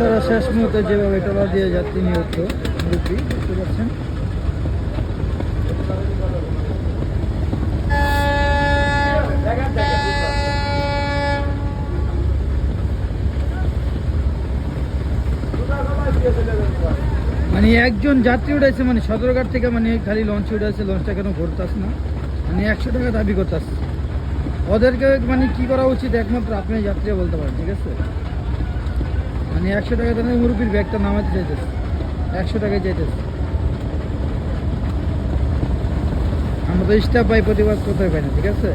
রাস্তার শেষ মুহূর্তে যেভাবে টলা দিয়ে যাত্রী নিহত মুরব্বী দেখতে পাচ্ছেন। মানে একজন যাত্রী উঠেছে, মানে সদরঘাট থেকে, মানে খালি লঞ্চে উঠেছে, লঞ্চটা কেন ঘুরতেছে না, মানে 100 টাকা দাবি করতেছে। ওদেরকে মানে কি করা উচিত একমাত্র আপনি যাত্রী বলতে পারেন, ঠিক আছে? মানে 100 টাকা দামে মুরব্বীর ব্যাগটা নামাতে চাইতেছে, 100 টাকায় চাইতেছে। আমরা তো স্টাফ পাই, প্রতিবাদ করতে পাই না, ঠিক আছে?